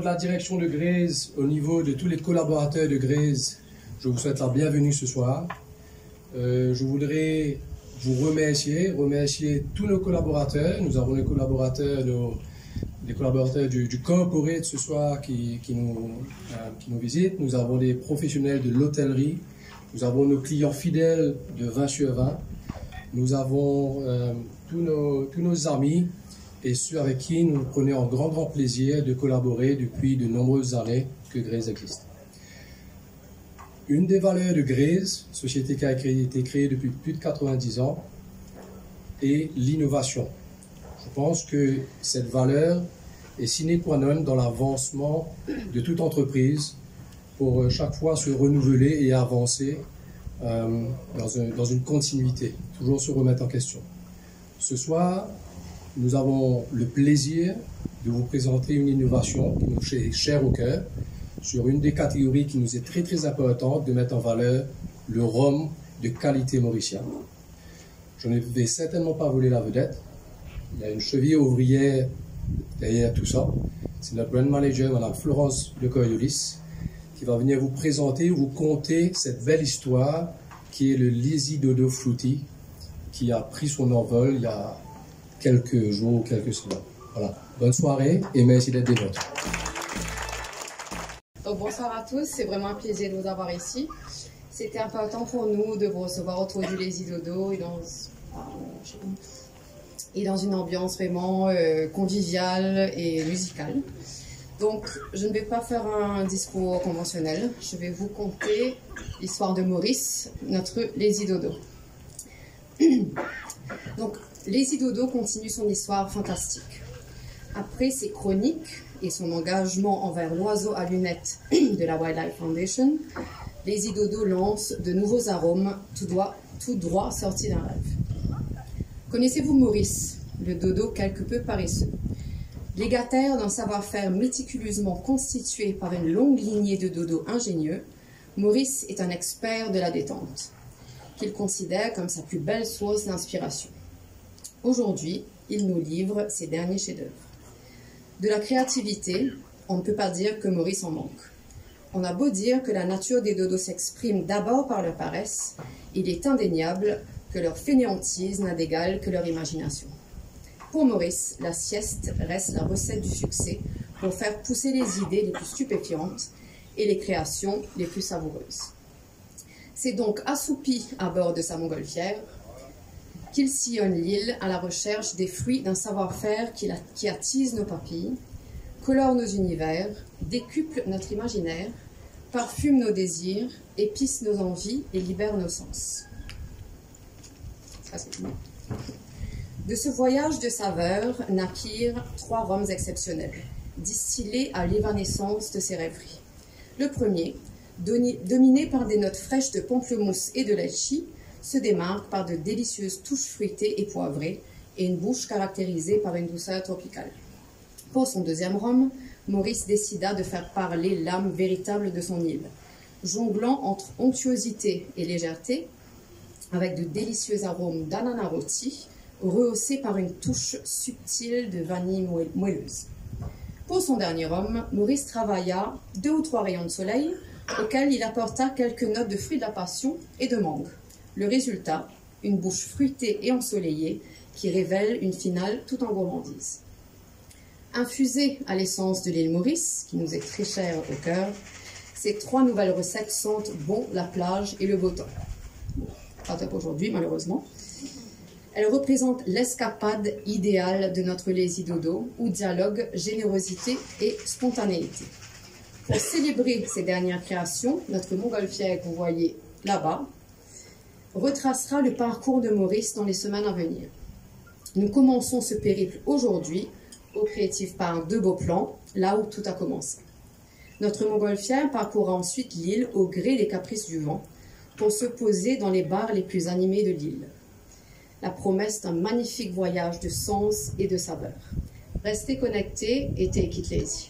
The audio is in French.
de la direction de Graze, au niveau de tous les collaborateurs de Graze, je vous souhaite la bienvenue ce soir. Je voudrais vous remercier tous nos collaborateurs. Nous avons les collaborateurs du corporate ce soir qui nous visitent. Nous avons des professionnels de l'hôtellerie. Nous avons nos clients fidèles de 20 sur 20. Nous avons tous nos amis et ceux avec qui nous prenons un grand plaisir de collaborer depuis de nombreuses années que Graze existe. Une des valeurs de Graze, société qui a été créée depuis plus de 90 ans, est l'innovation. Je pense que cette valeur est sine qua non dans l'avancement de toute entreprise pour chaque fois se renouveler et avancer dans une continuité, toujours se remettre en question. Ce soir, nous avons le plaisir de vous présenter une innovation qui nous est chère au cœur sur une des catégories qui nous est très importante de mettre en valeur le rhum de qualité mauricienne. Je ne vais certainement pas voler la vedette. Il y a une cheville ouvrière derrière tout ça. C'est notre brand manager, Mme Florence de Coriolis, qui va venir vous présenter, vous conter cette belle histoire qui est le Lazy Dodo Fruity, qui a pris son envol il y a quelques jours ou quelques semaines. Voilà. Bonne soirée et merci d'être des nôtres. Donc, bonsoir à tous, c'est vraiment un plaisir de vous avoir ici. C'était important pour nous de vous recevoir autour du Lazy Dodo et dans une ambiance vraiment conviviale et musicale. Donc, je ne vais pas faire un discours conventionnel, je vais vous conter l'histoire de Maurice, notre Lazy Dodo. Donc, Lazy Dodo continue son histoire fantastique. Après ses chroniques et son engagement envers l'oiseau à lunettes de la Wildlife Foundation, Lazy Dodo lance de nouveaux arômes tout droit sortis d'un rêve. Connaissez-vous Maurice, le dodo quelque peu paresseux? Légataire d'un savoir-faire méticuleusement constitué par une longue lignée de dodos ingénieux, Maurice est un expert de la détente, qu'il considère comme sa plus belle source d'inspiration. Aujourd'hui, il nous livre ses derniers chefs-d'œuvre. De la créativité, on ne peut pas dire que Maurice en manque. On a beau dire que la nature des dodos s'exprime d'abord par leur paresse, il est indéniable que leur fainéantise n'a d'égal que leur imagination. Pour Maurice, la sieste reste la recette du succès pour faire pousser les idées les plus stupéfiantes et les créations les plus savoureuses. C'est donc assoupi à bord de sa montgolfière qu'il sillonne l'île à la recherche des fruits d'un savoir-faire qui attise nos papilles, colore nos univers, décuple notre imaginaire, parfume nos désirs, épice nos envies et libère nos sens. De ce voyage de saveurs naquirent 3 rhums exceptionnels, distillés à l'évanescence de ses rêveries. Le premier, dominé par des notes fraîches de pamplemousse et de litchi, se démarque par de délicieuses touches fruitées et poivrées et une bouche caractérisée par une douceur tropicale. Pour son deuxième rhum, Maurice décida de faire parler l'âme véritable de son île, jonglant entre onctuosité et légèreté, avec de délicieux arômes d'ananas rôti, rehaussés par une touche subtile de vanille moelleuse. Pour son dernier rhum, Maurice travailla 2 ou 3 rayons de soleil, auxquels il apporta quelques notes de fruits de la passion et de mangue. Le résultat, une bouche fruitée et ensoleillée qui révèle une finale tout en gourmandise. Infusées à l'essence de l'île Maurice, qui nous est très chère au cœur, ces 3 nouvelles recettes sentent bon la plage et le beau temps. Pas top aujourd'hui, malheureusement. Elles représentent l'escapade idéale de notre Lazy Dodo, où dialogue, générosité et spontanéité. Pour célébrer ces dernières créations, notre montgolfière que vous voyez là-bas retracera le parcours de Maurice dans les semaines à venir. Nous commençons ce périple aujourd'hui au Creative Park de Beauplan, là où tout a commencé. Notre montgolfière parcourra ensuite l'île au gré des caprices du vent pour se poser dans les bars les plus animés de l'île. La promesse d'un magnifique voyage de sens et de saveurs. Restez connectés et take it lazy.